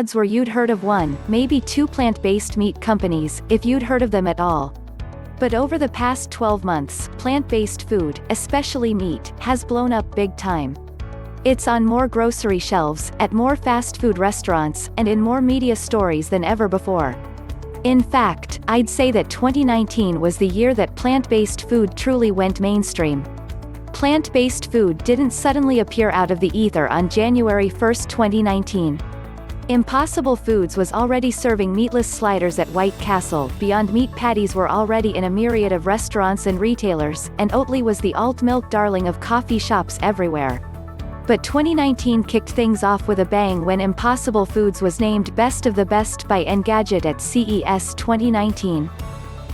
odds were you'd heard of one, maybe two plant-based meat companies, if you'd heard of them at all. But over the past 12 months, plant-based food, especially meat, has blown up big time. It's on more grocery shelves, at more fast food restaurants, and in more media stories than ever before. In fact, I'd say that 2019 was the year that plant-based food truly went mainstream. Plant-based food didn't suddenly appear out of the ether on January 1, 2019. Impossible Foods was already serving meatless sliders at White Castle, Beyond Meat patties were already in a myriad of restaurants and retailers, and Oatly was the alt-milk darling of coffee shops everywhere. But 2019 kicked things off with a bang when Impossible Foods was named Best of the Best by Engadget at CES 2019.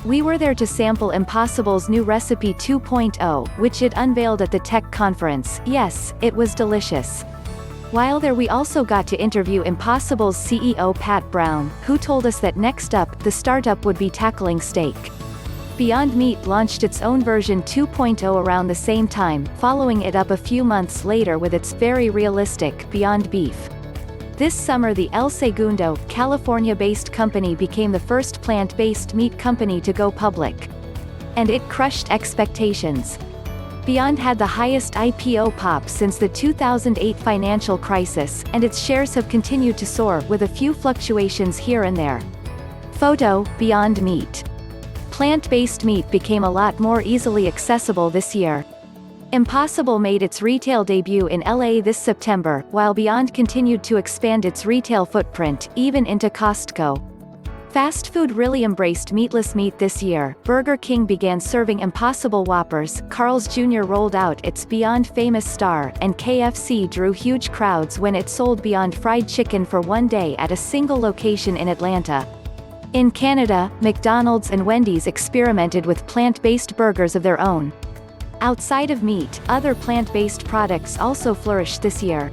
We were there to sample Impossible's new Recipe 2.0, which it unveiled at the tech conference. Yes, it was delicious. While there we also got to interview Impossible's CEO Pat Brown, who told us that next up, the startup would be tackling steak. Beyond Meat launched its own version 2.0 around the same time, following it up a few months later with its very realistic Beyond Beef. This summer the El Segundo, California-based company became the first plant-based meat company to go public. And it crushed expectations. Beyond had the highest IPO pop since the 2008 financial crisis, and its shares have continued to soar, with a few fluctuations here and there. Photo, Beyond Meat. Plant-based meat became a lot more easily accessible this year. Impossible made its retail debut in LA this September, while Beyond continued to expand its retail footprint, even into Costco. Fast food really embraced meatless meat this year. Burger King began serving Impossible Whoppers, Carl's Jr. rolled out its Beyond Famous Star, and KFC drew huge crowds when it sold Beyond Fried Chicken for one day at a single location in Atlanta. In Canada, McDonald's and Wendy's experimented with plant-based burgers of their own. Outside of meat, other plant-based products also flourished this year.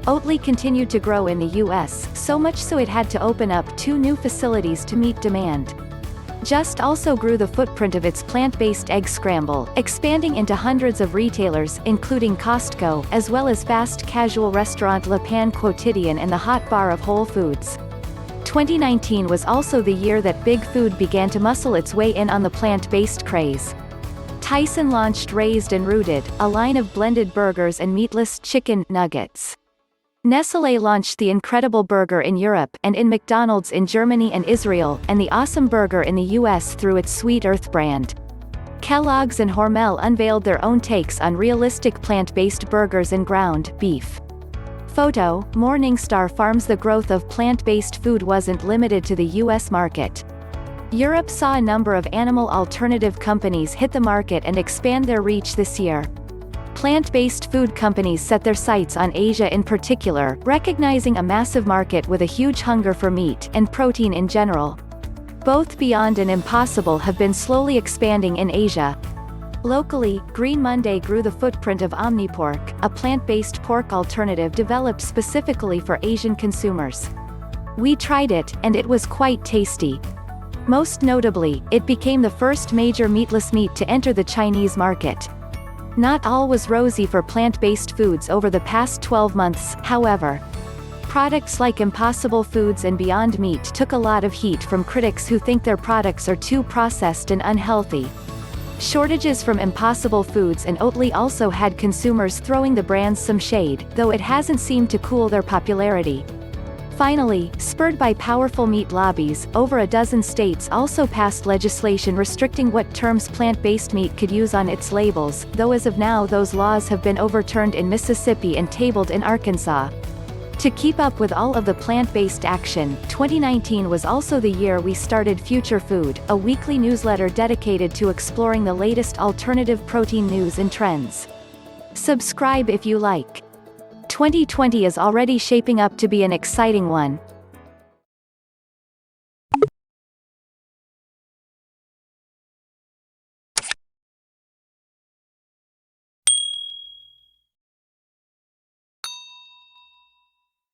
Oatly continued to grow in the US, so much so it had to open up 2 new facilities to meet demand. Just also grew the footprint of its plant-based egg scramble, expanding into hundreds of retailers, including Costco, as well as fast casual restaurant Le Pain Quotidien and the hot bar of Whole Foods. 2019 was also the year that Big Food began to muscle its way in on the plant-based craze. Tyson launched Raised and Rooted, a line of blended burgers and meatless chicken nuggets. Nestlé launched the Incredible Burger in Europe and in McDonald's in Germany and Israel, and the Awesome Burger in the US through its Sweet Earth brand. Kellogg's and Hormel unveiled their own takes on realistic plant-based burgers and ground beef. Photo, Morningstar Farms. The growth of plant-based food wasn't limited to the US market. Europe saw a number of animal alternative companies hit the market and expand their reach this year. Plant-based food companies set their sights on Asia in particular, recognizing a massive market with a huge hunger for meat and protein in general. Both Beyond and Impossible have been slowly expanding in Asia. Locally, Green Monday grew the footprint of Omnipork, a plant-based pork alternative developed specifically for Asian consumers. We tried it, and it was quite tasty. Most notably, it became the first major meatless meat to enter the Chinese market. Not all was rosy for plant-based foods over the past 12 months, however. Products like Impossible Foods and Beyond Meat took a lot of heat from critics who think their products are too processed and unhealthy. Shortages from Impossible Foods and Oatly also had consumers throwing the brands some shade, though it hasn't seemed to cool their popularity. Finally, spurred by powerful meat lobbies, over a dozen states also passed legislation restricting what terms plant-based meat could use on its labels, though as of now those laws have been overturned in Mississippi and tabled in Arkansas. To keep up with all of the plant-based action, 2019 was also the year we started Future Food, a weekly newsletter dedicated to exploring the latest alternative protein news and trends. Subscribe if you like. 2020 is already shaping up to be an exciting one.